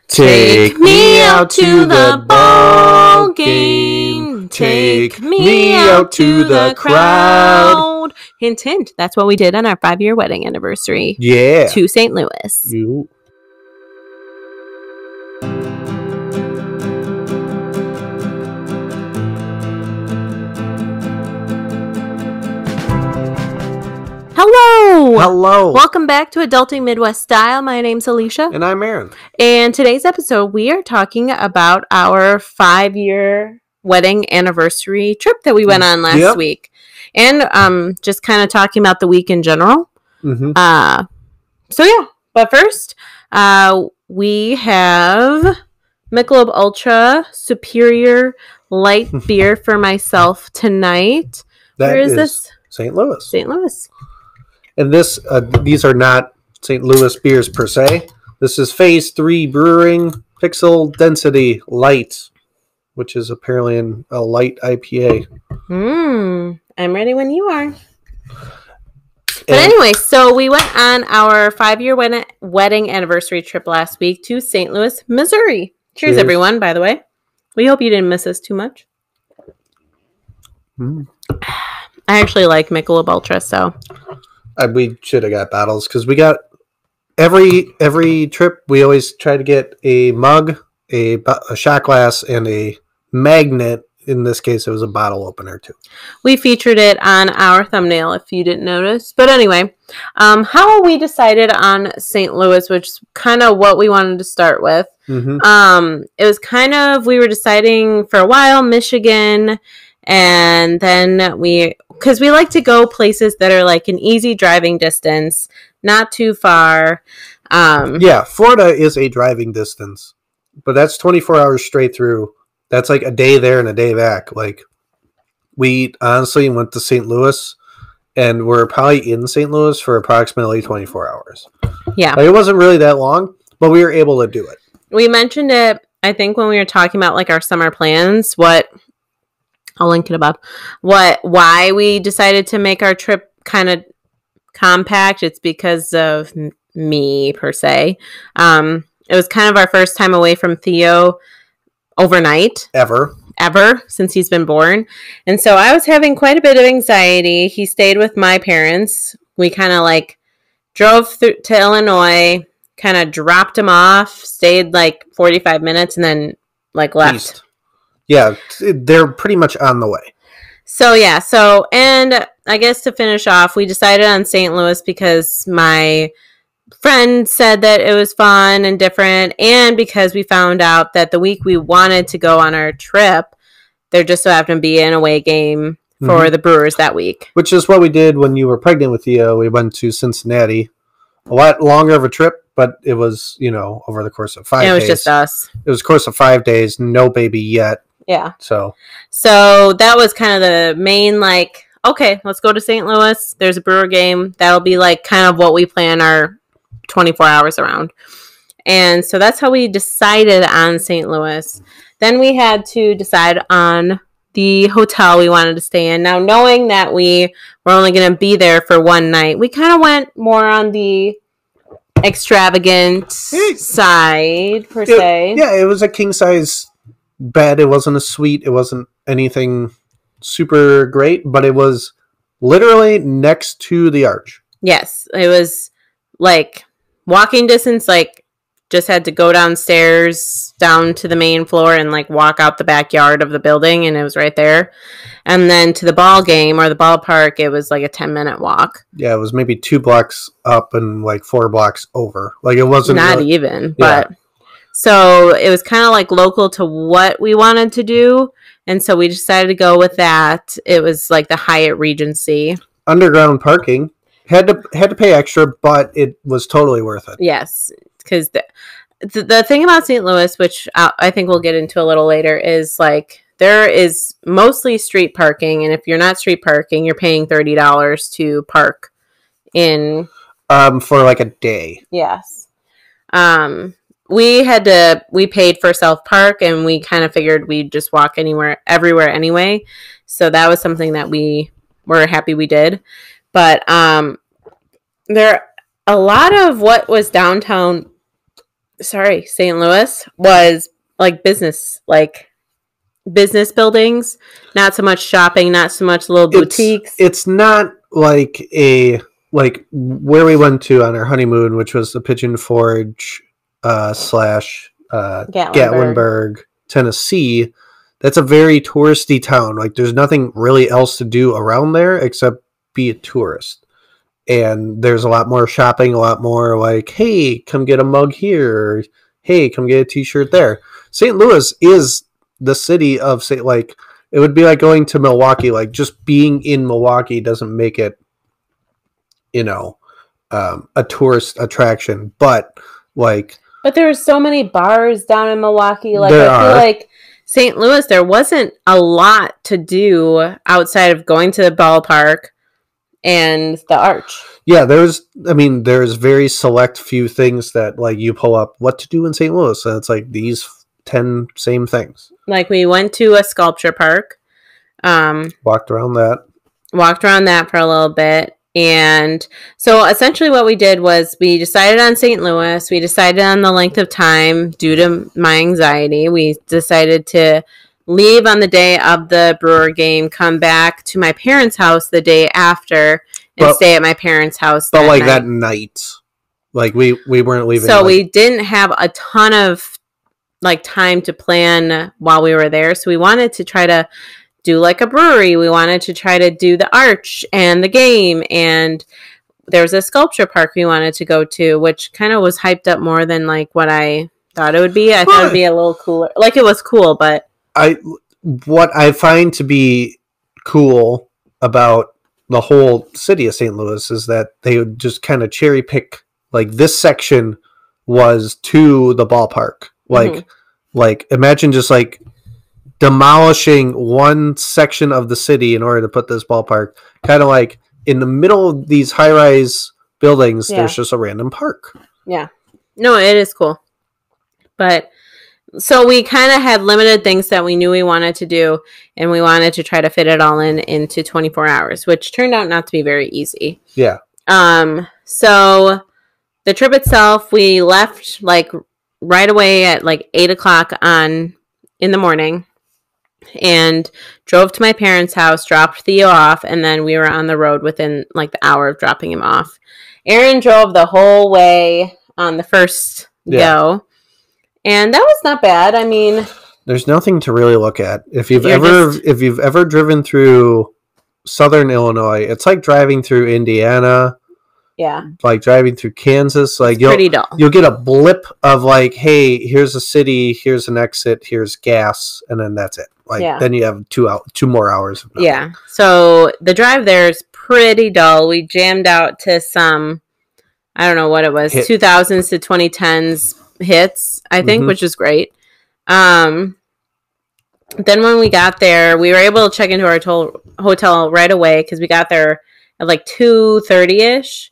Take me out to the ball game. Take me out to the crowd. Hint, hint. That's what we did on our 5-year wedding anniversary. Yeah. To St. Louis. You. Hello. Hello. Welcome back to Adulting Midwest Style. My name's Alicia. And I'm Aaron. And today's episode, we are talking about our 5-year wedding anniversary trip that we went on last week. And just kind of talking about the week in general. Mm-hmm. But first, we have Michelob Ultra Superior Light Beer for myself tonight. Where is this? St. Louis. St. Louis. And these are not St. Louis beers per se. This is Phase 3 Brewing Pixel Density Light, which is apparently a light IPA. I'm ready when you are. But anyway, so we went on our 5-year wedding anniversary trip last week to St. Louis, Missouri. Cheers, everyone, by the way. We hope you didn't miss us too much. I actually like Michelob Ultra, so... we should have got bottles because we got every trip. We always try to get a mug, a shot glass, and a magnet. In this case, it was a bottle opener too. We featured it on our thumbnail, if you didn't notice. But anyway, how we decided on St. Louis, which is kind of what we wanted to start with. Mm-hmm. It was kind of, we were deciding for a while, Michigan, and then because we like to go places that are like an easy driving distance, not too far. Florida is a driving distance, but that's 24 hours straight through. That's like a day there and a day back. Like, we honestly went to St. Louis, and we're probably in St. Louis for approximately 24 hours. Yeah. Like, it wasn't really that long, but we were able to do it. We mentioned it, I think, when we were talking about, like, our summer plans, I'll link it above, why we decided to make our trip kind of compact. It's because of me, per se. It was kind of our first time away from Theo overnight. Ever, since he's been born. And so I was having quite a bit of anxiety. He stayed with my parents. We kind of like drove to Illinois, kind of dropped him off, stayed like 45 minutes, and then like left. East. Yeah, they're pretty much on the way. And I guess to finish off, we decided on St. Louis because my friend said that it was fun and different, and because we found out that the week we wanted to go on our trip, there just so happened to be an away game for the Brewers that week. Which is what we did when you were pregnant with Theo. We went to Cincinnati. A lot longer of a trip, but it was, over the course of 5 days. It was just us. It was a course of 5 days, no baby yet. Yeah. So that was kind of the main, like, okay, let's go to St. Louis. There's a Brewer game. That'll be like kind of what we plan our 24 hours around. And so that's how we decided on St. Louis. Then we had to decide on the hotel we wanted to stay in. Now, knowing that we were only going to be there for one night, we kind of went more on the extravagant side, per se. Yeah, it was a king-size bed. It wasn't a suite. It wasn't anything super great, but it was literally next to the arch. Yes, it was like walking distance, like just had to go downstairs down to the main floor and like walk out the backyard of the building, and it was right there. And then to the ball game or the ballpark, it was like a 10-minute walk. Yeah, it was maybe 2 blocks up and like 4 blocks over. Like, it wasn't not really, even, but so it was kind of like local to what we wanted to do. And so we decided to go with that. It was like the Hyatt Regency. Underground parking. Had to pay extra, but it was totally worth it. Yes, because the thing about St. Louis, which I think we'll get into a little later, is like there is mostly street parking, and if you're not street parking, you're paying $30 to park in for like a day. Yes. We paid for self-park, and we kind of figured we'd just walk everywhere anyway. So that was something that we were happy we did. But there a lot of what was downtown St. Louis was like business buildings, not so much shopping, not so much little boutiques. It's not like where we went to on our honeymoon, which was the Pigeon Forge / Gatlinburg, Tennessee. That's a very touristy town. Like there's nothing really else to do around there except be a tourist. And there's a lot more shopping, a lot more like, hey, come get a mug here, or hey, come get a t-shirt there. St. Louis is the city of it would be like going to Milwaukee. Like just being in Milwaukee doesn't make it, a tourist attraction. But there's so many bars down in Milwaukee. Like I feel like St. Louis, there wasn't a lot to do outside of going to the ballpark and the Arch. Yeah, there's very select few things that like you pull up what to do in St. Louis, and it's like these 10 same things. Like we went to a sculpture park. Walked around that for a little bit. And so essentially what we did was we decided on St. Louis. We decided on the length of time due to my anxiety. We decided to leave on the day of the Brewer game, come back to my parents' house the day after, and stay at my parents' house that night. Like we weren't leaving. So we didn't have a ton of like time to plan while we were there. So we wanted to try to do like a brewery. We wanted to try to do the Arch and the game, and there was a sculpture park we wanted to go to, which kind of was hyped up more than like what I thought it would be. I thought it would be a little cooler. Like it was cool, but what I find to be cool about the whole city of St. Louis is that they would just kind of cherry pick like this section was to the ballpark. Like imagine just like demolishing one section of the city in order to put this ballpark. Kind of like in the middle of these high-rise buildings, there's just a random park. Yeah. No, it is cool. But so we kind of had limited things that we knew we wanted to do, and we wanted to try to fit it all into 24 hours, which turned out not to be very easy. Yeah. So the trip itself, we left like right away at like 8 o'clock in the morning and drove to my parents' house, dropped Theo off, and then we were on the road within like the hour of dropping him off. Aaron drove the whole way on the first go, and that was not bad. I mean, there's nothing to really look at. If you've ever driven through Southern Illinois, it's like driving through Indiana. Yeah. Like driving through Kansas. Like pretty dull. You'll get a blip of like, hey, here's a city, here's an exit, here's gas, and then that's it. Like then you have 2 more hours of nothing. Yeah. So the drive there is pretty dull. We jammed out to some, I don't know what it was, 2000s to 2010s hits, I think, which is great. Then when we got there, we were able to check into our hotel right away because we got there at like 2:30ish.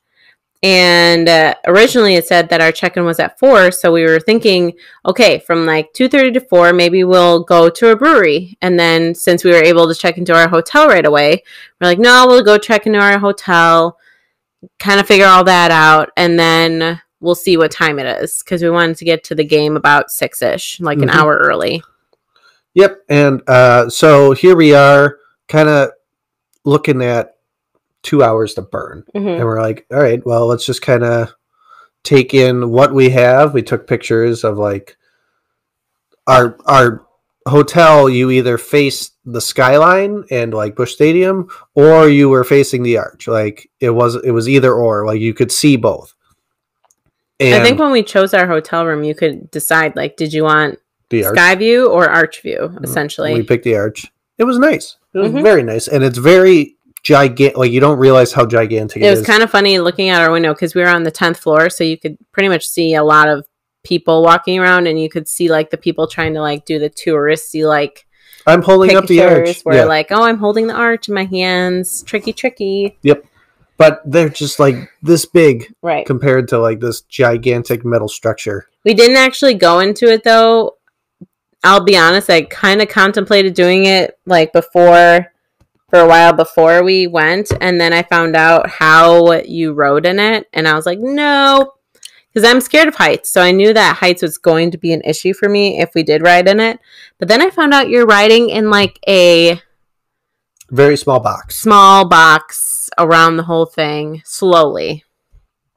And originally it said that our check-in was at 4, so we were thinking, okay, from like 2:30 to 4, maybe we'll go to a brewery. And then since we were able to check into our hotel right away, we're like, no, we'll go check into our hotel, kind of figure all that out, and then we'll see what time it is, because we wanted to get to the game about 6-ish, like an hour early. Yep, and so here we are kind of looking at 2 hours to burn. And we're like, all right, well, let's just kind of take in what we have. We took pictures of like our hotel. You either face the skyline and like Busch Stadium, or you were facing the Arch. Like it was either or. Like you could see both. And I think when we chose our hotel room, you could decide like, did you want the Arch? Sky view or Arch view? Essentially, we picked the Arch. It was nice. It was very nice, and it's very gigantic. Like you don't realize how gigantic it is. It was kind of funny looking out our window because we were on the 10th floor, so you could pretty much see a lot of people walking around, and you could see like the people trying to like do the touristy like. I'm holding up the Arch. Where like, oh, I'm holding the Arch in my hands, tricky. Yep, but they're just like this big, right? Compared to like this gigantic metal structure. We didn't actually go into it though. I'll be honest, I kind of contemplated doing it like for a while before we went, and then I found out how you rode in it, and I was like, no, because I'm scared of heights. So I knew that heights was going to be an issue for me if we did ride in it. But then I found out you're riding in like a very small box around the whole thing slowly.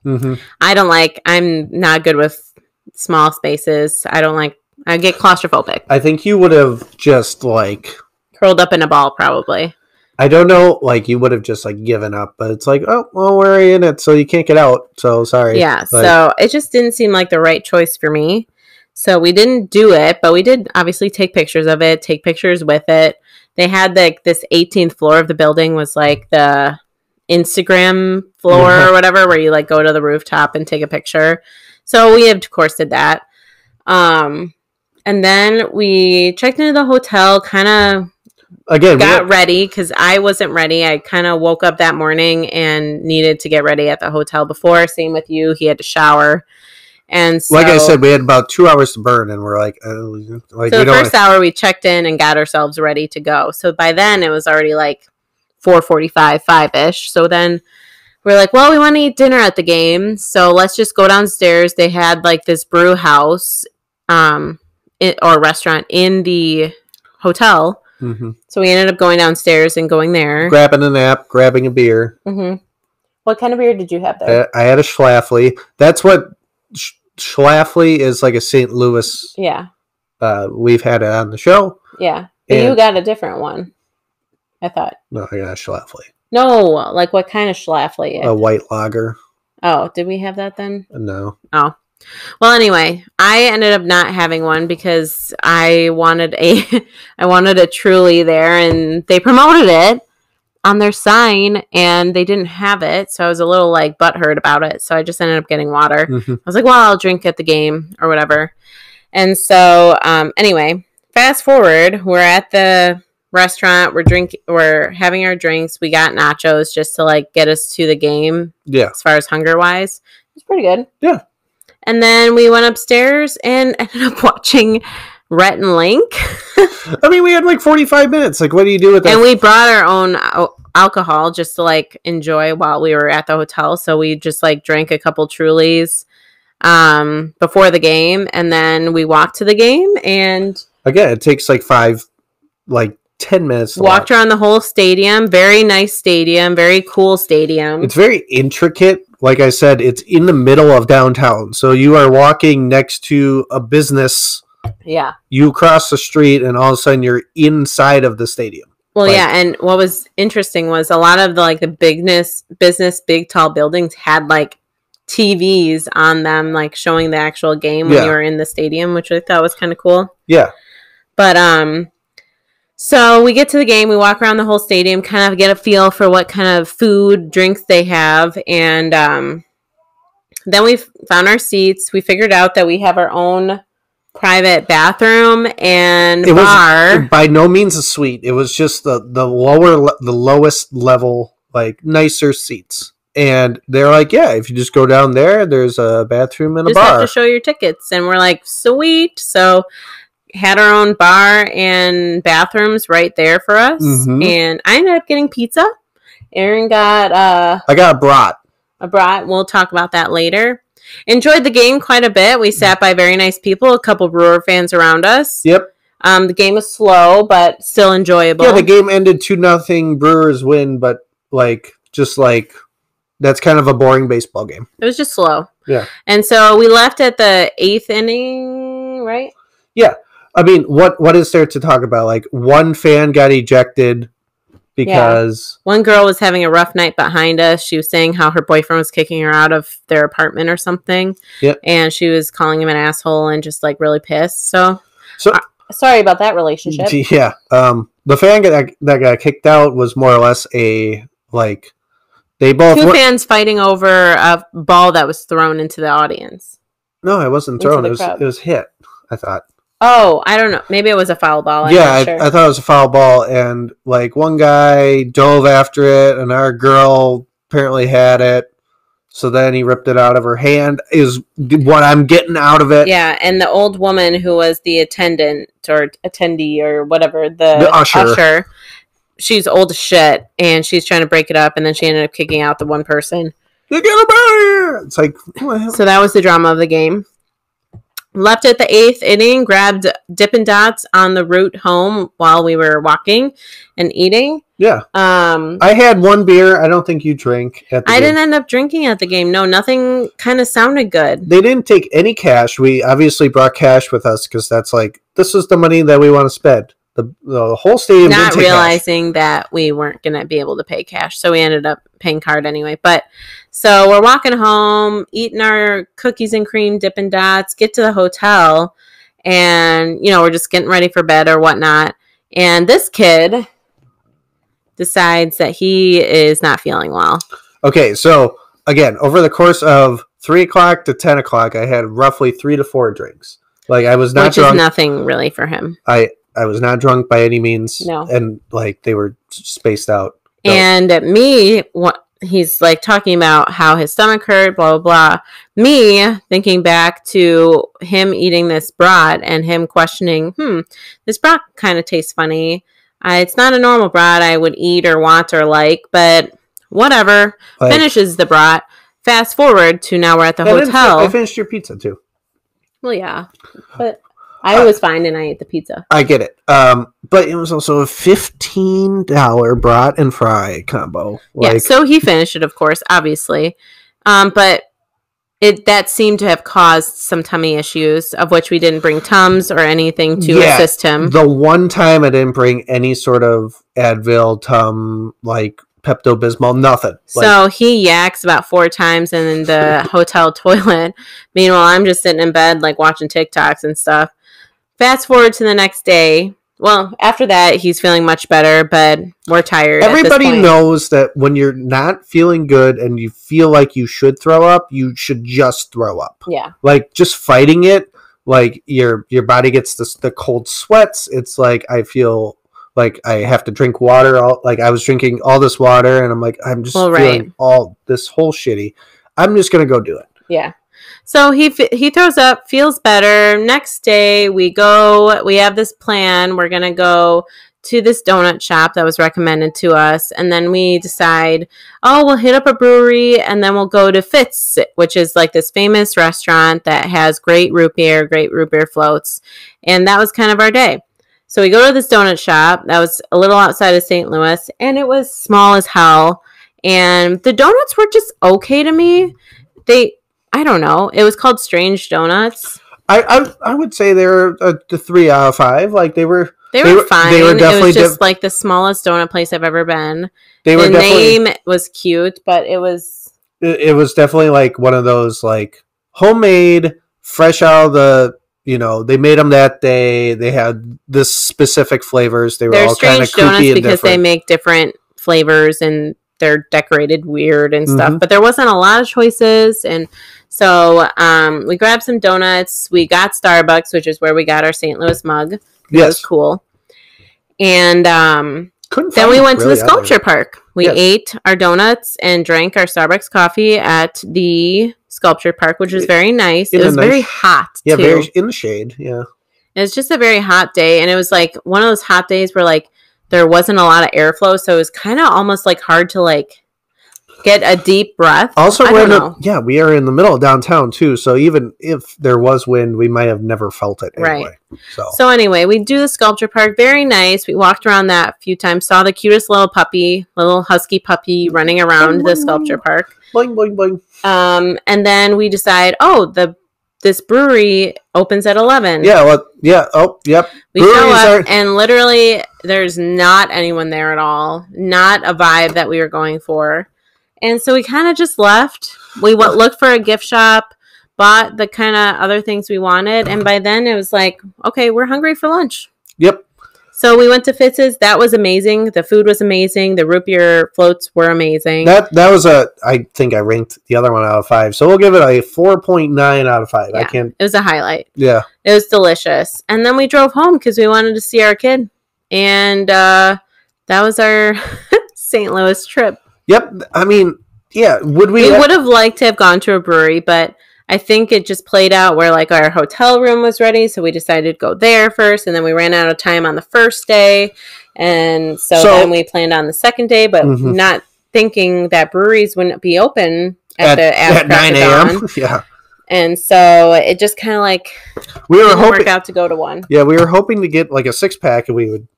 Mm-hmm. I'm not good with small spaces. I get claustrophobic. I think you would have just like curled up in a ball, probably. I don't know, like you would have just like given up, but it's like, oh, well, we're in it, so you can't get out. So sorry. Yeah, so it just didn't seem like the right choice for me. So we didn't do it, but we did obviously take pictures of it, take pictures with it. They had like this 18th floor of the building was like the Instagram floor or whatever, where you like go to the rooftop and take a picture. So we of course did that. And then we checked into the hotel, kind of got ready because I wasn't ready. I kind of woke up that morning and needed to get ready at the hotel before. Same with you. He had to shower. And so, like I said, we had about 2 hours to burn, and we're like so the first hour we checked in and got ourselves ready to go. So by then it was already like 4:45, 5-ish. So then we're like, well, we want to eat dinner at the game, so let's just go downstairs. They had like this brew house or restaurant in the hotel. Mm-hmm. So we ended up going downstairs and going there. Grabbing a nap, grabbing a beer. Mm-hmm. What kind of beer did you have there? I had a Schlafly. That's what Schlafly is, like a St. Louis. Yeah. We've had it on the show. Yeah. But you got a different one, I thought. No, I got a Schlafly. No, like what kind of Schlafly? A white lager. Oh, did we have that then? No. Oh. Well, anyway, I ended up not having one because I wanted a Truly there, and they promoted it on their sign, and they didn't have it, so I was a little like butthurt about it. So I just ended up getting water. Mm-hmm. I was like, well, I'll drink at the game or whatever. And so, anyway, fast forward, we're at the restaurant. We're having our drinks. We got nachos just to like get us to the game. Yeah, as far as hunger wise, it was pretty good. Yeah. And then we went upstairs and ended up watching Rhett and Link. I mean, we had like 45 minutes. Like, what do you do with that? And we brought our own alcohol just to like enjoy while we were at the hotel. So we just like drank a couple Trulies before the game, and then we walked to the game. And again, it takes like 10 minutes to walked around the whole stadium. Very nice stadium, very cool stadium. It's very intricate. Like I said, it's in the middle of downtown. So you are walking next to a business. Yeah. You cross the street and all of a sudden you're inside of the stadium. Well, yeah, and what was interesting was a lot of the business big tall buildings had like TVs on them, like showing the actual game when you were in the stadium, which I thought was kind of cool. Yeah. But so we get to the game, we walk around the whole stadium, kind of get a feel for what kind of food, drinks they have, and then we found our seats. We figured out that we have our own private bathroom and bar. Was by no means a suite. It was just the lowest level, like nicer seats. And they're like, yeah, if you just go down there, there's a bathroom and a bar. Just have to show your tickets. And we're like, sweet. So had our own bar and bathrooms right there for us. Mm-hmm. And I ended up getting pizza. Aaron got I got a brat. We'll talk about that later. Enjoyed the game quite a bit. We sat by very nice people, a couple Brewer fans around us. Yep. The game was slow, but still enjoyable. Yeah, the game ended 2-0 Brewers win, but that's kind of a boring baseball game. It was just slow. Yeah. And so we left at the 8th inning, right? Yeah. I mean, what is there to talk about? Like, one fan got ejected because one girl was having a rough night behind us. She was saying how her boyfriend was kicking her out of their apartment or something. Yep. And she was calling him an asshole and just like really pissed. So sorry about that relationship. Yeah. The fan that got kicked out was more or less they both two fans fighting over a ball that was thrown into the audience. No, it wasn't thrown. It was hit, I thought. Oh, I don't know. Maybe it was a foul ball. I thought it was a foul ball, and like one guy dove after it, and our girl apparently had it. So then he ripped it out of her hand, is what I'm getting out of it. Yeah, and the old woman who was the attendant or attendee or whatever, the usher, she's old as shit, and she's trying to break it up, and then she ended up kicking out the one person. You get him out of here! It's like, So that was the drama of the game. Left at the 8th inning, grabbed Dippin' Dots on the route home while we were walking and eating. Yeah. I had one beer. I don't think you drank at the game. I didn't end up drinking at the game. No, nothing kind of sounded good. They didn't take any cash. We obviously brought cash with us because that's like, this is the money that we want to spend. The whole stadium Not didn't take realizing that we weren't going to be able to pay cash. So we ended up paying card anyway. But so we're walking home, eating our cookies and cream Dippin' Dots, get to the hotel, and, you know, we're just getting ready for bed or whatnot. And this kid decides that he is not feeling well. Okay, so again, over the course of 3 o'clock to 10 o'clock, I had roughly 3 to 4 drinks. Like, I was not drunk. Which is nothing really for him. I was not drunk by any means. No. And, like, they were spaced out. So. And he's, like, talking about how his stomach hurt, blah, blah, blah. Me thinking back to him eating this brat and him questioning, this brat kind of tastes funny. It's not a normal brat I would eat or want or like, but whatever. Like, finishes the brat. Fast forward to now we're at the hotel. I finished your pizza, too. Well, yeah. But I was fine and I ate the pizza. I get it. But it was also a $15 brat and fry combo. Like, yeah, so he finished it, of course, obviously. But that seemed to have caused some tummy issues, of which we didn't bring Tums or anything to assist him. The one time I didn't bring any sort of Advil, Tum, like Pepto-Bismol, nothing. So he yaks about 4 times in the hotel toilet. Meanwhile, I'm just sitting in bed, like, watching TikToks and stuff. Fast forward to the next day. Well, after that, he's feeling much better, but we're tired. Everybody knows that when you're not feeling good and you feel like you should throw up, you should just throw up. Yeah. Like, just fighting it, like, your body gets the cold sweats. It's like, I feel like I have to drink water. Like, I was drinking all this water, and I'm like, I'm just feeling all this whole shitty. I'm just going to go do it. Yeah. So he throws up, feels better. Next day, we have this plan. We're going to go to this donut shop that was recommended to us. And then we decide, we'll hit up a brewery and then we'll go to Fitz, which is like this famous restaurant that has great root beer floats. And that was kind of our day. So we go to this donut shop that was a little outside of St. Louis, and it was small as hell. And the donuts were just okay to me. I don't know. It was called Strange Donuts. I would say they were the 3 out of 5. Like, they were fine. They were definitely, it was just like the smallest donut place I've ever been. The name was cute, but it was definitely like one of those, like, homemade, fresh out of the, you know, they made them that day. They had this specific flavors. They're all kind of kooky and different. Because they make different flavors and they're decorated weird and stuff, but there wasn't a lot of choices. And so we grabbed some donuts. We got Starbucks, which is where we got our St. Louis mug. Yes. It was cool. And then we went to the sculpture park. We ate our donuts and drank our Starbucks coffee at the sculpture park, which was very nice. It was very hot, too. Very in the shade, yeah. It was just a very hot day, and it was like one of those hot days where, like, there wasn't a lot of airflow, so it was kind of almost like hard to, like, get a deep breath. Also, we are in the middle of downtown too, so even if there was wind, we might have never felt it anyway. Right. So anyway, we do the sculpture park. Very nice. We walked around that a few times, saw the cutest little husky puppy running around the sculpture park. Boing, boing, boing. And then we decide, this brewery opens at 11. Yeah, well, yeah. Oh, yep. We show up, and literally there's not anyone there at all. Not a vibe that we were going for. And so we kind of just left. We looked for a gift shop, bought the kind of other things we wanted, and by then it was like, okay, we're hungry for lunch. Yep. So we went to Fitz's. That was amazing. The food was amazing. The root beer floats were amazing. That was I think I ranked the other one out of 5. So we'll give it a 4.9 out of 5. Yeah, it was a highlight. Yeah. It was delicious. And then we drove home because we wanted to see our kid. And that was our St. Louis trip. Yep. I mean, yeah. We would have liked to have gone to a brewery, but I think it just played out where, like, our hotel room was ready, so we decided to go there first, and then we ran out of time on the first day, and so then we planned on the second day, but not thinking that breweries wouldn't be open at 9 a.m. Yeah. And so it just kind of like we were hoping work out to go to one. Yeah, we were hoping to get like a 6-pack and we would,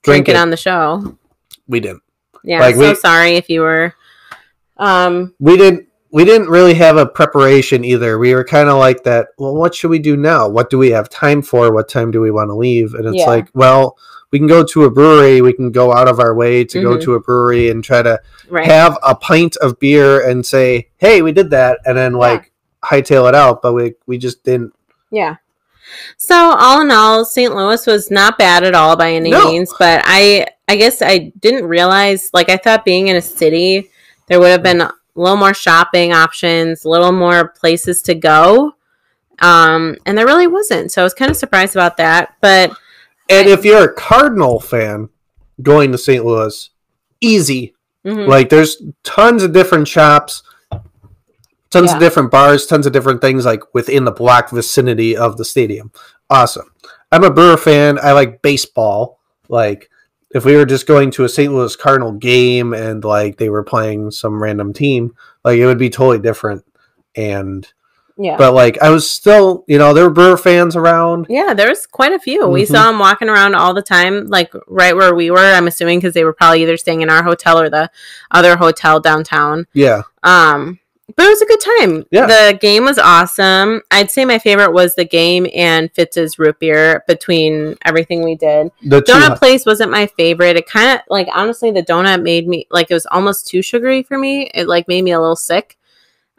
drink it on the show. We didn't. Yeah, like so sorry if you were. We didn't really have a preparation either. We were kind of like that. Well, what should we do now? What do we have time for? What time do we want to leave? And it's like, well, we can go to a brewery. We can go out of our way to go to a brewery and try to have a pint of beer and say, "Hey, we did that," and then hightail it out. But we just didn't. Yeah. So all in all, St. Louis was not bad at all by any means. But I guess I didn't realize. Like I thought, being in a city, there would have been a little more shopping options, a little more places to go, and there really wasn't. So I was kind of surprised about that. But if you're a Cardinal fan going to St. Louis, easy. Mm-hmm. Like there's tons of different shops, tons of different bars, tons of different things like within the block vicinity of the stadium. Awesome. I'm a Brewer fan. I like baseball. Like if we were just going to a St. Louis Cardinal game and like they were playing some random team, like it would be totally different. But like I was still, there were Brewer fans around. Yeah, there was quite a few. Mm-hmm. We saw them walking around all the time, like right where we were. I'm assuming because they were probably either staying in our hotel or the other hotel downtown. Yeah. But it was a good time. Yeah. The game was awesome. I'd say my favorite was the game and Fitz's root beer between everything we did. The donut place wasn't my favorite. It kind of, like, honestly, the donut made me, like, it was almost too sugary for me. It, like, made me a little sick.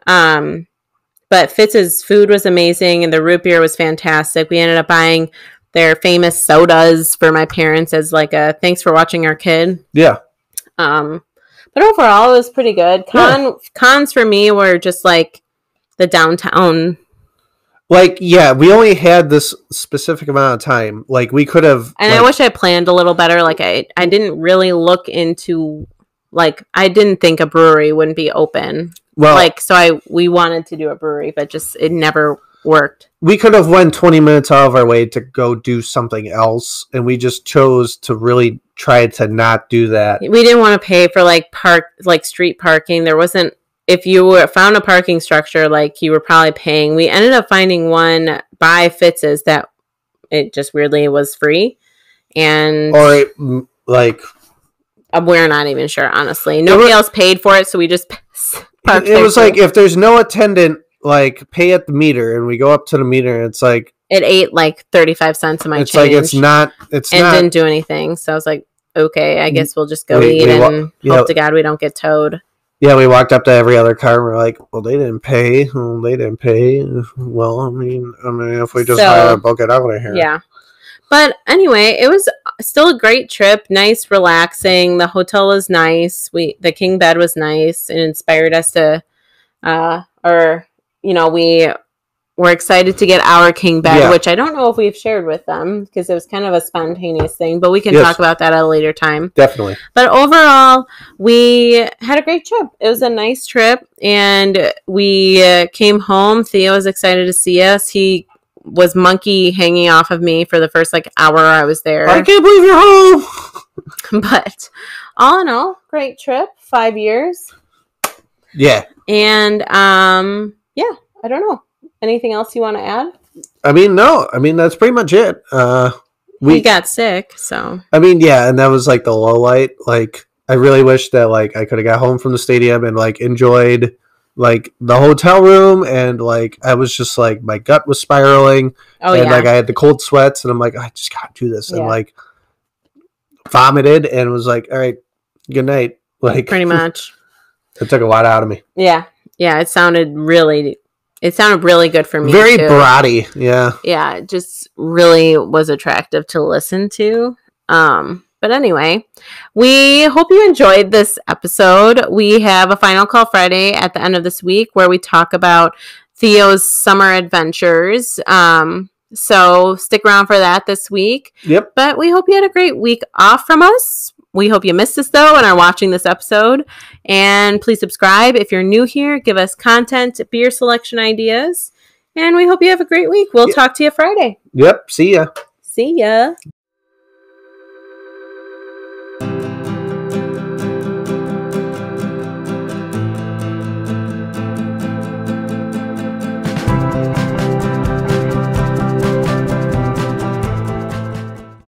But Fitz's food was amazing, and the root beer was fantastic. We ended up buying their famous sodas for my parents as, like, a thanks for watching our kid. Yeah. But overall, it was pretty good. Cons for me were just, like, the downtown. Like, yeah, we only had this specific amount of time. Like, we could have... And I wish I planned a little better. Like, I didn't really look into... Like, I didn't think a brewery wouldn't be open. Well... Like, so we wanted to do a brewery, but just it never worked. We could have went 20 minutes out of our way to go do something else, and we just chose to really try to not do that. We didn't want to pay for like street parking. There wasn't, if you found a parking structure, like you were probably paying. We ended up finding one by Fitz's that it just weirdly was free, and we're not even sure, honestly. Nobody else paid for it, so we just parked. It was like if there's no attendant, like pay at the meter, and we go up to the meter, and it's like it ate like 35 cents of my change. It's like it's not didn't do anything. So I was like, okay, I guess we'll just go eat and hope to God we don't get towed. Yeah, we walked up to every other car and we're like, well, they didn't pay. Well, they didn't pay. Well, I mean, if we just book it out of here. Yeah. But anyway, it was still a great trip. Nice, relaxing. The hotel was nice. The king bed was nice. It inspired us to, we were excited to get our king bed, which I don't know if we've shared with them because it was kind of a spontaneous thing, but we can talk about that at a later time. Definitely. But overall, we had a great trip. It was a nice trip, and we came home. Theo was excited to see us. He was monkey hanging off of me for the first hour I was there. I can't believe you're home. But all in all, great trip. 5 years. Yeah. And I don't know. Anything else you want to add? I mean, no. I mean, that's pretty much it. We got sick, so. I mean, yeah, and that was like the low light. Like, I really wish that I could have got home from the stadium and enjoyed the hotel room, and I was just my gut was spiraling. Oh, and I had the cold sweats, and I'm like, I just gotta do this, and vomited, and was like, all right, good night. Pretty much. It took a lot out of me. Yeah, it sounded really good for me. Very bratty, yeah. Yeah, it just really was attractive to listen to. But anyway, we hope you enjoyed this episode. We have a Final Call Friday at the end of this week where we talk about Theo's summer adventures. So stick around for that this week. Yep. But we hope you had a great week off from us. We hope you missed us, though, and are watching this episode. And please subscribe. If you're new here, give us content, beer selection ideas. And we hope you have a great week. We'll talk to you Friday. Yep. See ya. See ya.